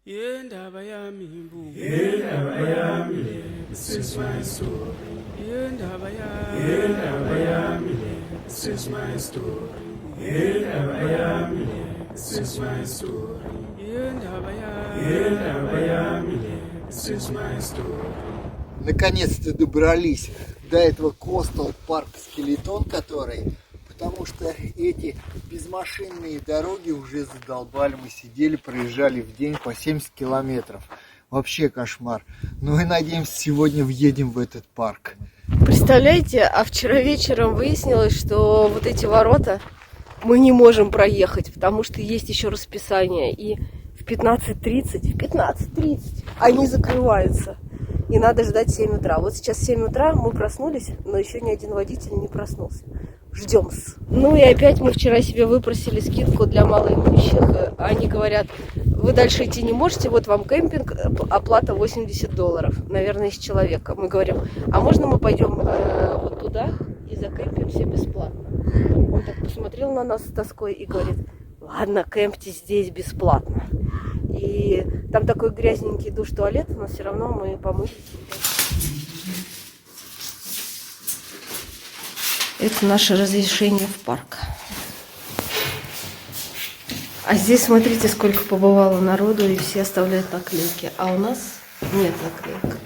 Yendaba yami imbuku Yendaba yami This is my story Yendaba yami This is my story Yendaba yami This is my story Yendaba yami This is my story. Наконец-то добрались до этого Coastal Park Skeleton, который, потому что эти безмашинные дороги уже задолбали. Мы сидели, проезжали в день по 70 километров. Вообще кошмар. Ну и надеемся, сегодня въедем в этот парк. Представляете, а вчера вечером выяснилось, что вот эти ворота мы не можем проехать, потому что есть еще расписание. И в 15:30 они закрываются. И надо ждать 7 утра. Вот сейчас 7 утра, мы проснулись, но еще ни один водитель не проснулся. Ждем. Ну и опять мы вчера себе выпросили скидку для малоимущих. Они говорят, вы дальше идти не можете, вот вам кемпинг, оплата $80, наверное, из человека. Мы говорим, а можно мы пойдем вот туда и закемпимся бесплатно? Он так посмотрел на нас с тоской и говорит, ладно, кемпте здесь бесплатно. И там такой грязненький душ-туалет, но все равно мы помылись. Это наше разрешение в парк. А здесь, смотрите, сколько побывало народу, и все оставляют наклейки. А у нас нет наклеек.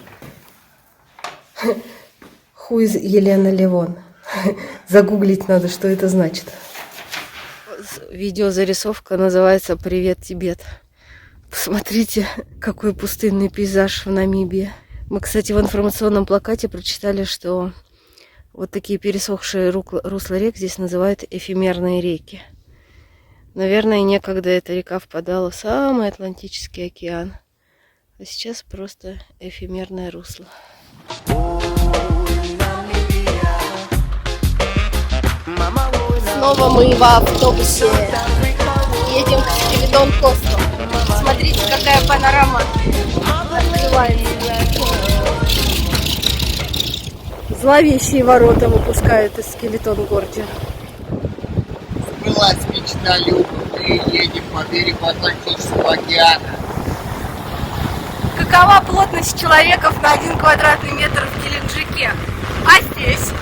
Who is Елена Левон? Загуглить надо, что это значит. Видеозарисовка называется «Привет, Тибет». Посмотрите, какой пустынный пейзаж в Намибии. Мы, кстати, в информационном плакате прочитали, что вот такие пересохшие русла рек здесь называют эфемерные реки. Наверное, некогда эта река впадала в самый Атлантический океан. А сейчас просто эфемерное русло. Снова мы в автобусе. Едем к Skeleton Coastal. Смотрите, какая панорама открывается. Зловещие ворота выпускают из Skeleton Gorge. Сбылась мечта Люба. Мы едем по берегу Атлантического океана. Какова плотность человеков на 1 квадратный метр в Геленджике? А здесь?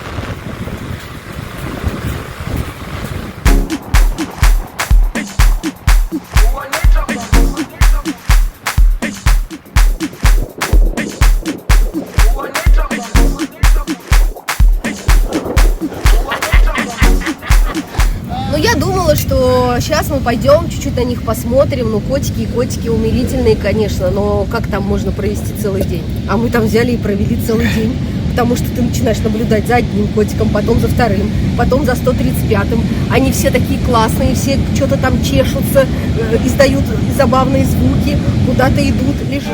Ну, я думала, что сейчас мы пойдем, чуть-чуть на них посмотрим. Ну, котики и котики умилительные, конечно, но как там можно провести целый день? А мы там взяли и провели целый день, потому что ты начинаешь наблюдать за одним котиком, потом за вторым, потом за 135-м. Они все такие классные, все что-то там чешутся, издают забавные звуки, куда-то идут, лежат.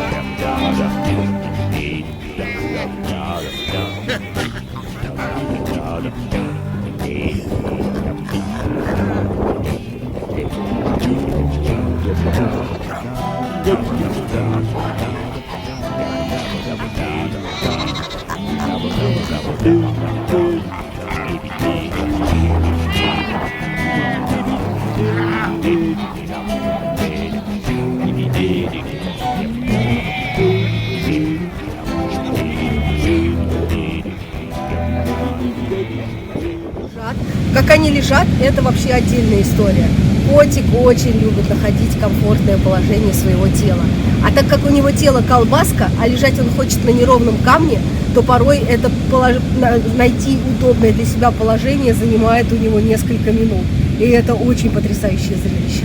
Как они лежат, это вообще отдельная история. Котик очень любит находить комфортное положение своего тела. А так как у него тело колбаска, а лежать он хочет на неровном камне, то порой это найти удобное для себя положение занимает у него несколько минут. И это очень потрясающее зрелище.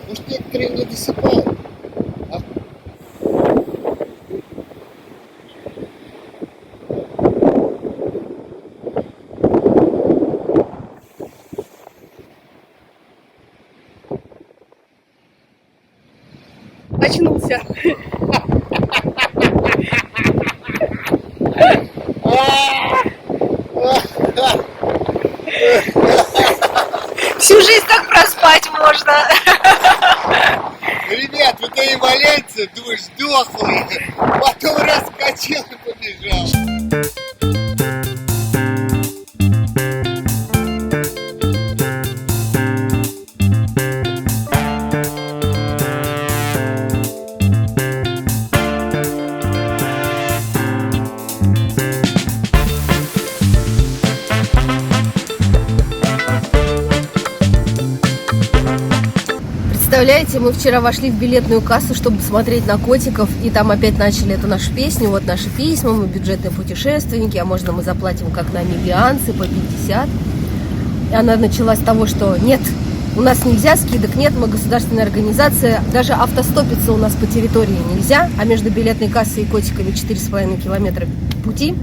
Может, некоторые не досыпают. Костя. Всю жизнь так проспать можно. Ребят, вот и валяется, думаешь, дохлый. Потом раскачал и побежал. Представляете, мы вчера вошли в билетную кассу, чтобы посмотреть на котиков, и там опять начали эту нашу песню, вот наши письма, мы бюджетные путешественники, а можно мы заплатим как намибианцы по 50. И она началась с того, что нет, у нас нельзя, скидок нет, мы государственная организация, даже автостопиться у нас по территории нельзя, а между билетной кассой и котиками 4,5 километра пути.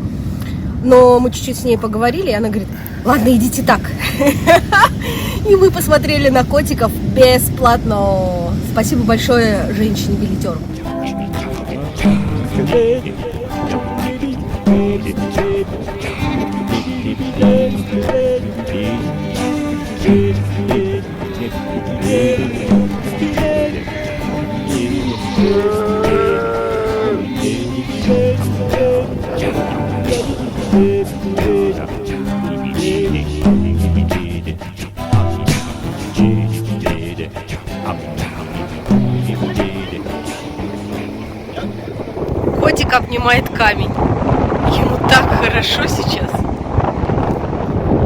Но мы чуть-чуть с ней поговорили, и она говорит, ладно, идите так. И мы посмотрели на котиков бесплатно. Спасибо большое женщине-билетеру. Котик обнимает камень. Ему так хорошо сейчас.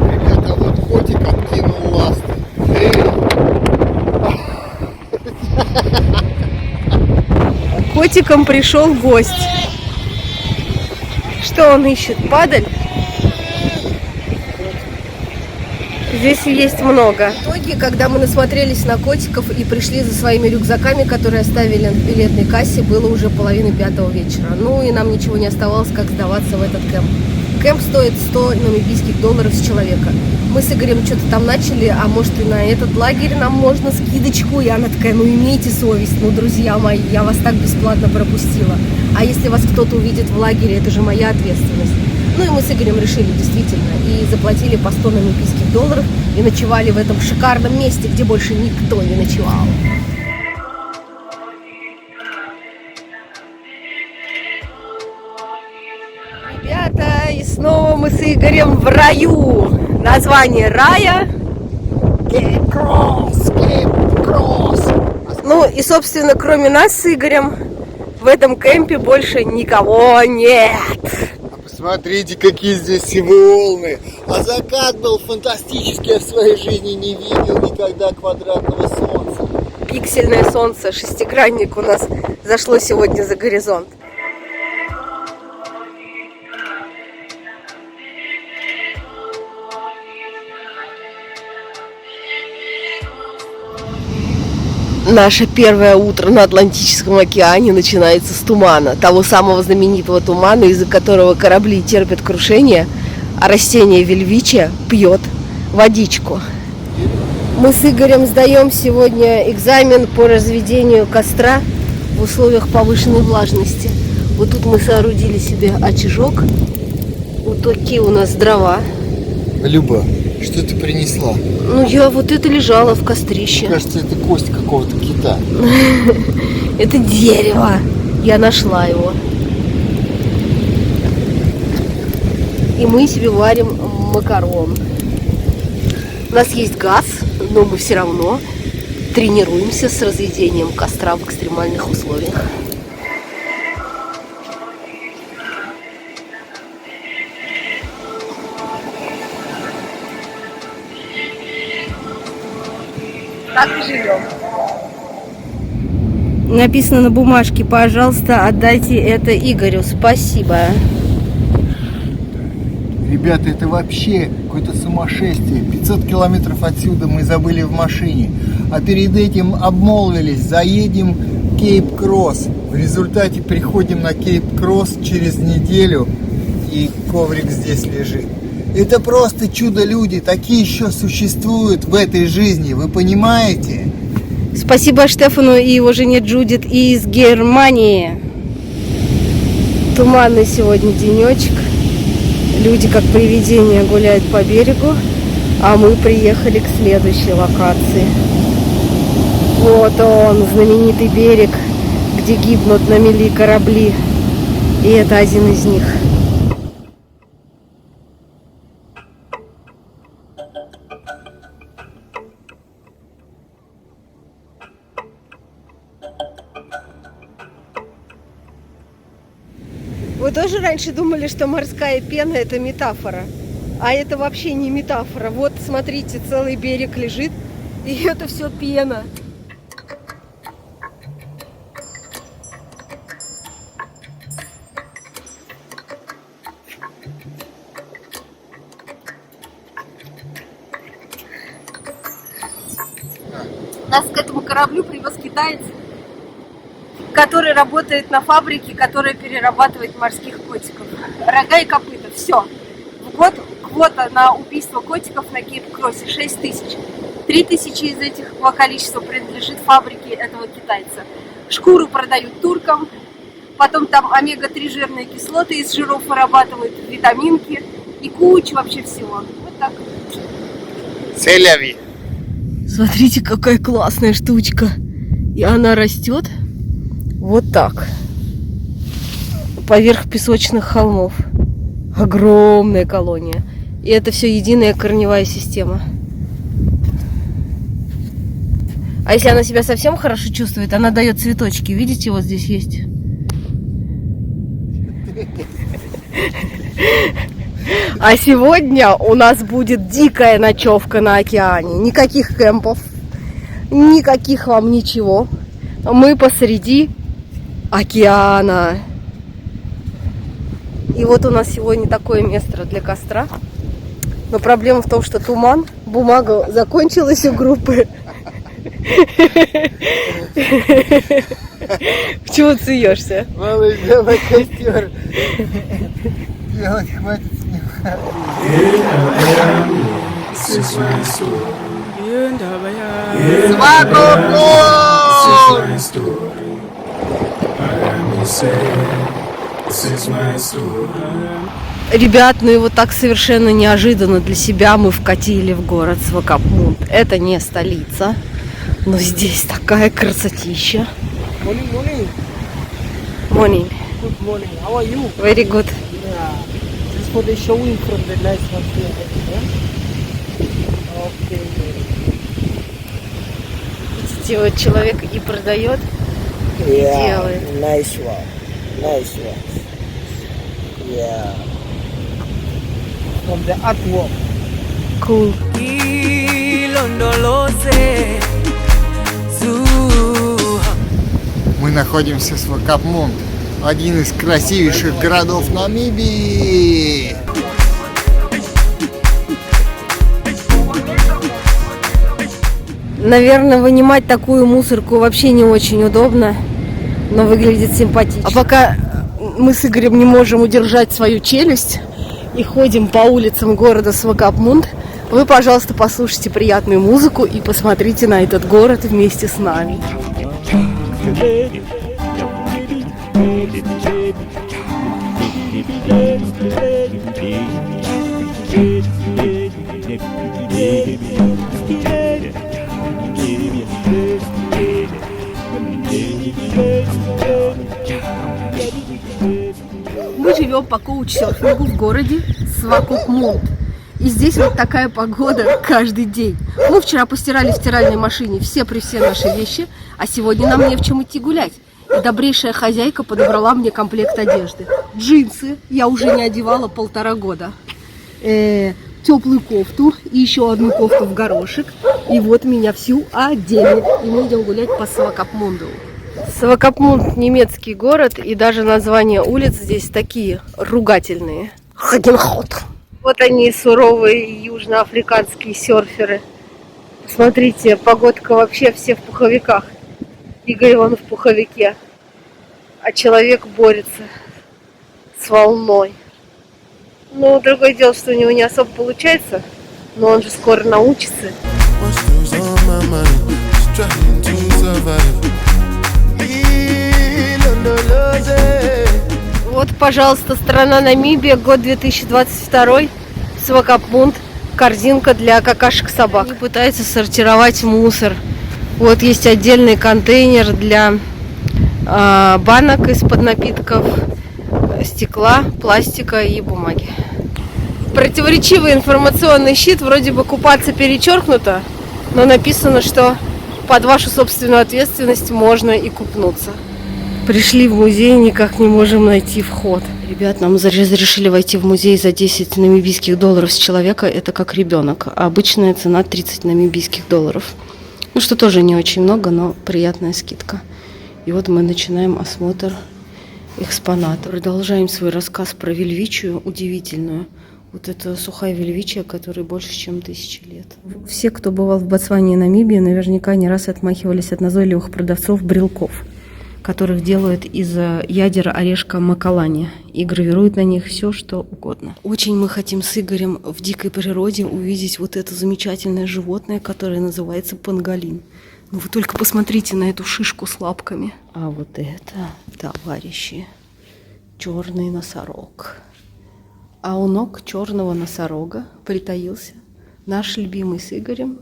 Ребята, вот котик откинул ласты. Котиком пришел гость. Что он ищет? Падаль? Здесь есть много. В итоге, когда мы насмотрелись на котиков и пришли за своими рюкзаками, которые оставили в билетной кассе, было уже 3:30 вечера. Ну и нам ничего не оставалось, как сдаваться в этот кемп. Кемп стоит 100 намибийских долларов с человека. Мы с Игорем что-то там начали, а может и на этот лагерь нам можно скидочку. И она такая, ну имейте совесть, ну друзья мои, я вас так бесплатно пропустила. А если вас кто-то увидит в лагере, это же моя ответственность. Ну и мы с Игорем решили действительно и заплатили по 100 намибийских долларов и ночевали в этом шикарном месте, где больше никто не ночевал. Ребята, и снова мы с Игорем в раю. Название рая Кейп Кросс. Ну и, собственно, кроме нас с Игорем, в этом кемпе больше никого нет. Смотрите, какие здесь волны. А закат был фантастический. Я в своей жизни не видел никогда квадратного солнца. Пиксельное солнце, шестигранник у нас зашло сегодня за горизонт. Наше первое утро на Атлантическом океане начинается с тумана. Того самого знаменитого тумана, из-за которого корабли терпят крушение, а растение вельвичия пьет водичку. Мы с Игорем сдаем сегодня экзамен по разведению костра в условиях повышенной влажности. Вот тут мы соорудили себе очажок. Вот такие у нас дрова. Люба, что ты принесла? Ну, я вот это лежала в кострище. Мне кажется, это кость какого-то кита. Это дерево. Я нашла его. И мы себе варим макарон. У нас есть газ, но мы все равно тренируемся с разведением костра в экстремальных условиях. Так и живем. Написано на бумажке, пожалуйста, отдайте это Игорю. Спасибо. Ребята, это вообще какое-то сумасшествие. 500 километров отсюда мы забыли в машине. А перед этим обмолвились, заедем в Кейп Кросс. В результате приходим на Кейп Кросс через неделю, и коврик здесь лежит. Это просто чудо-люди. Такие еще существуют в этой жизни, вы понимаете? Спасибо Штефану и его жене Джудит из Германии. Туманный сегодня денечек. Люди как привидения гуляют по берегу, а мы приехали к следующей локации. Вот он, знаменитый берег, где гибнут на мели корабли. И это один из них. Вы тоже раньше думали, что морская пена это метафора? А это вообще не метафора. Вот, смотрите, целый берег лежит, и это все пена. Нас к этому кораблю привез китаец, который работает на фабрике, которая перерабатывает морских котиков. Рога и копыта. Все. В год квота на убийство котиков на Кейп-Кроссе 6 тысяч. 3 тысячи из этих количества принадлежит фабрике этого китайца. Шкуру продают туркам. Потом там омега-3 жирные кислоты из жиров вырабатывают, витаминки и куча вообще всего. Вот так. Целяви. Смотрите, какая классная штучка. И она растет вот так. Поверх песочных холмов. Огромная колония. И это все единая корневая система. А если она себя совсем хорошо чувствует, она дает цветочки. Видите, вот здесь есть. А сегодня у нас будет дикая ночевка на океане. Никаких кемпов, никаких вам ничего. Мы посреди океана. И вот у нас сегодня такое место для костра. Но проблема в том, что туман, бумага закончилась у группы. Чего ты суешься? Малыш, давай костер. Делать хватит снимать. Ребят, ну и вот так совершенно неожиданно для себя мы вкатили в город Свакопмунд. Это не столица, но здесь такая красотища. Morning. Morning. Good morning. How are you? Very good. Yeah. Just for the showing from the nice one here. Okay. Видите, вот человек и продает, Yeah. делает. Nice one. Nice one. Yeah. From the artwork. Cool. Мы находимся в Свакопмунд, один из красивейших городов Намибии. Наверное, вынимать такую мусорку вообще не очень удобно, но выглядит симпатично. А пока мы с Игорем не можем удержать свою челюсть и ходим по улицам города Свакопмунд, вы, пожалуйста, послушайте приятную музыку и посмотрите на этот город вместе с нами. Мы живем по коуч-серфингу в городе Свакопмунд. И здесь вот такая погода каждый день. Мы вчера постирали в стиральной машине все наши вещи, а сегодня нам не в чем идти гулять. И добрейшая хозяйка подобрала мне комплект одежды. Джинсы я уже не одевала 1,5 года. Теплую кофту и еще одну кофту в горошек. И вот меня всю одели. И мы идем гулять по Свакопмунду. Свакопмунд — немецкий город, и даже названия улиц здесь такие ругательные. Хагенхот. Вот они, суровые южноафриканские серферы. Смотрите, погодка вообще все в пуховиках. Игорь вон в пуховике. А человек борется с волной. Ну, другое дело, что у него не особо получается, но он же скоро научится. Вот, пожалуйста, страна Намибия, год 2022, Свакопмунд, корзинка для какашек собак. Они пытаются сортировать мусор. Вот есть отдельный контейнер для банок из-под напитков, стекла, пластика и бумаги. Противоречивый информационный щит, вроде бы купаться перечеркнуто, но написано, что под вашу собственную ответственность можно и купнуться. Пришли в музей, никак не можем найти вход. Ребят, нам разрешили войти в музей за 10 намибийских долларов с человека. Это как ребенок. А обычная цена 30 намибийских долларов. Ну, что тоже не очень много, но приятная скидка. И вот мы начинаем осмотр экспоната. Продолжаем свой рассказ про вельвичию удивительную. Вот это сухая вельвичия, которой больше, чем 1000 лет. Все, кто бывал в Ботсване и Намибии, наверняка не раз отмахивались от назойливых продавцов брелков, которых делают из ядер орешка макалани и гравируют на них все, что угодно. Очень мы хотим с Игорем в дикой природе увидеть вот это замечательное животное, которое называется панголин. Ну вы только посмотрите на эту шишку с лапками. А вот это, товарищи, черный носорог. А у ног черного носорога притаился наш любимый с Игорем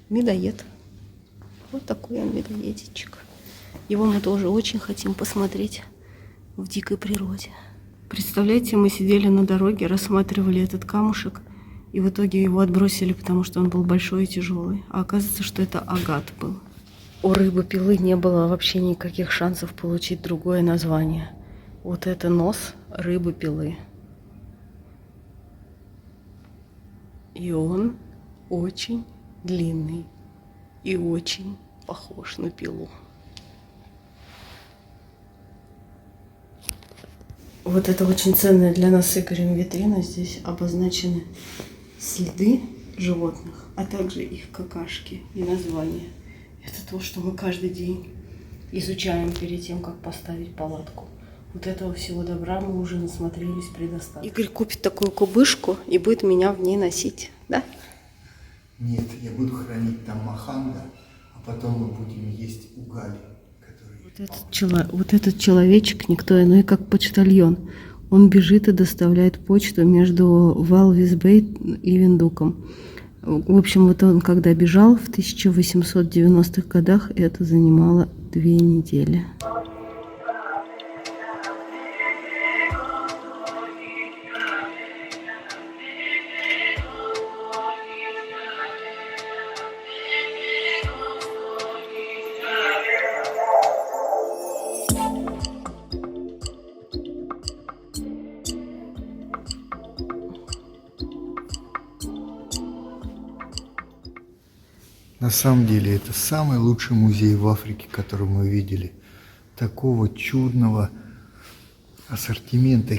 медоед. Вот такой он медоедичек. Его мы тоже очень хотим посмотреть в дикой природе. Представляете, мы сидели на дороге, рассматривали этот камушек, и в итоге его отбросили, потому что он был большой и тяжелый. А оказывается, что это агат был. У рыбы-пилы не было вообще никаких шансов получить другое название. Вот это нос рыбы-пилы. И он очень длинный и очень похож на пилу. Вот это очень ценная для нас с Игорем витрина. Здесь обозначены следы животных, а также их какашки и названия. Это то, что мы каждый день изучаем перед тем, как поставить палатку. Вот этого всего добра мы уже насмотрелись предостаточно. Игорь купит такую кубышку и будет меня в ней носить, да? Нет, я буду хранить там маханга, а потом мы будем есть угали. Вот этот человечек никто иной, как почтальон. Он бежит и доставляет почту между Валвис-Бэй и Виндуком. В общем, вот он когда бежал в 1890-х годах, это занимало 2 недели. На самом деле это самый лучший музей в Африке, который мы видели. Такого чудного ассортимента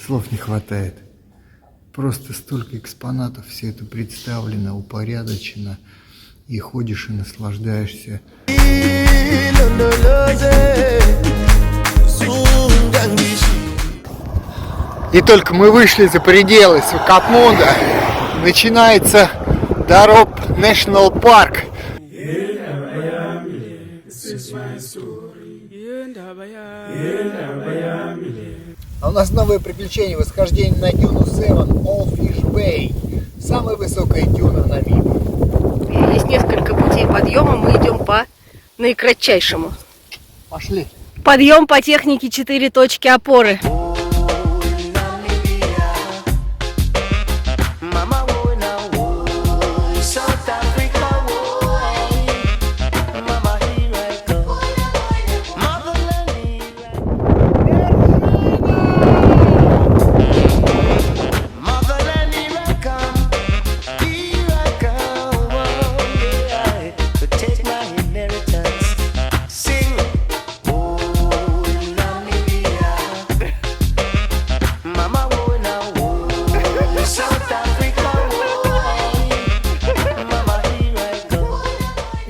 слов не хватает. Просто столько экспонатов, все это представлено, упорядочено. И ходишь и наслаждаешься. И только мы вышли за пределы Свакопмунда, начинается Дароп National Park. А у нас новое приключение, восхождение на дюну 7, Owlfish Bay. Самая высокая дюна в Намибии. Есть несколько путей подъема, мы идем по наикратчайшему. Пошли. Подъем по технике 4 точки опоры.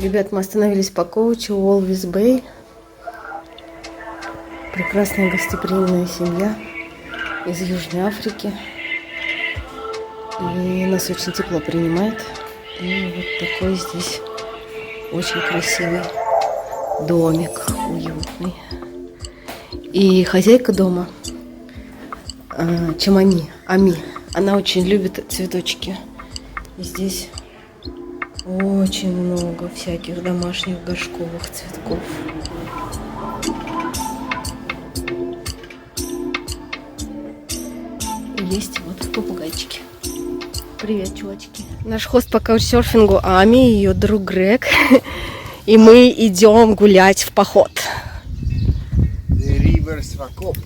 Ребят, мы остановились по коучу Валвис-Бэй. Прекрасная гостеприимная семья из Южной Африки. И нас очень тепло принимает. И вот такой здесь Очень красивый домик, уютный. И хозяйка дома, Ами, она очень любит цветочки. И здесь очень много всяких домашних горшковых цветков. И есть вот попугайчики. Привет, чувачки. Наш хост по каучсерфингу Ами и ее друг Грег. И мы идем гулять в поход. The River Swakop.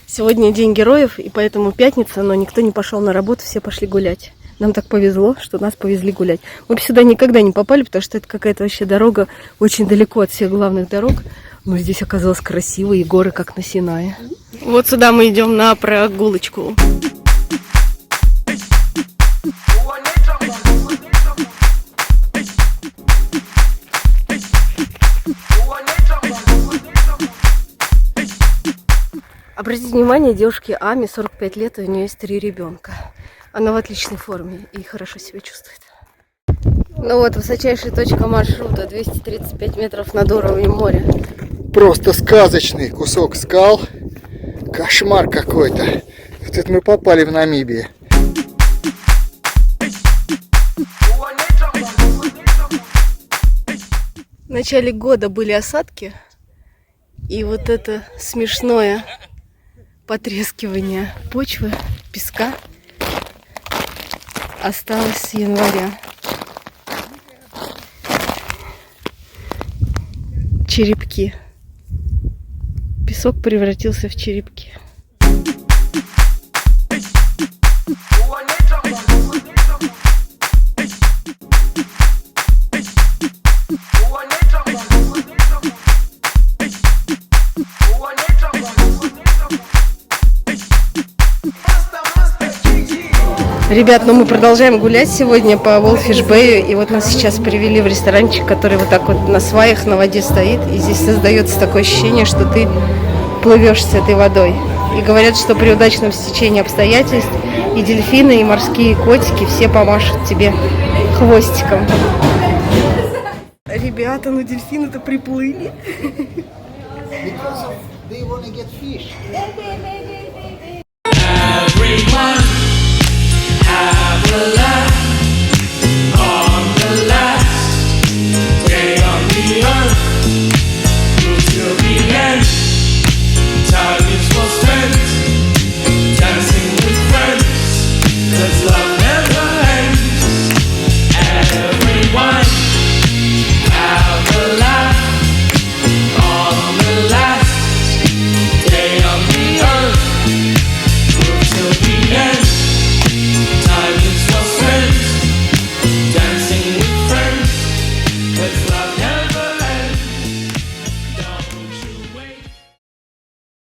Сегодня день героев, и поэтому пятница, но никто не пошел на работу, все пошли гулять. Нам так повезло, что нас повезли гулять. Мы бы сюда никогда не попали, потому что это какая-то вообще дорога очень далеко от всех главных дорог. Но здесь оказалось красиво, и горы как на Синае. Вот сюда мы идем на прогулочку. Обратите внимание, девушке Ами 45 лет, и у нее есть 3 ребенка. Она в отличной форме и хорошо себя чувствует. Ну вот, высочайшая точка маршрута, 235 метров над уровнем моря. Просто сказочный кусок скал. Кошмар какой-то. Вот это мы попали в Намибию. В начале года были осадки, и вот это смешное потрескивание почвы, песка осталось с января. Черепки. Песок превратился в черепки. Ребят, ну мы продолжаем гулять сегодня по Волфиш-Бэю. И вот нас сейчас привели в ресторанчик, который вот так вот на сваях на воде стоит. И здесь создается такое ощущение, что ты плывешь с этой водой. И говорят, что при удачном стечении обстоятельств и дельфины, и морские котики все помашут тебе хвостиком. Ребята, ну дельфины-то приплыли. Everyone have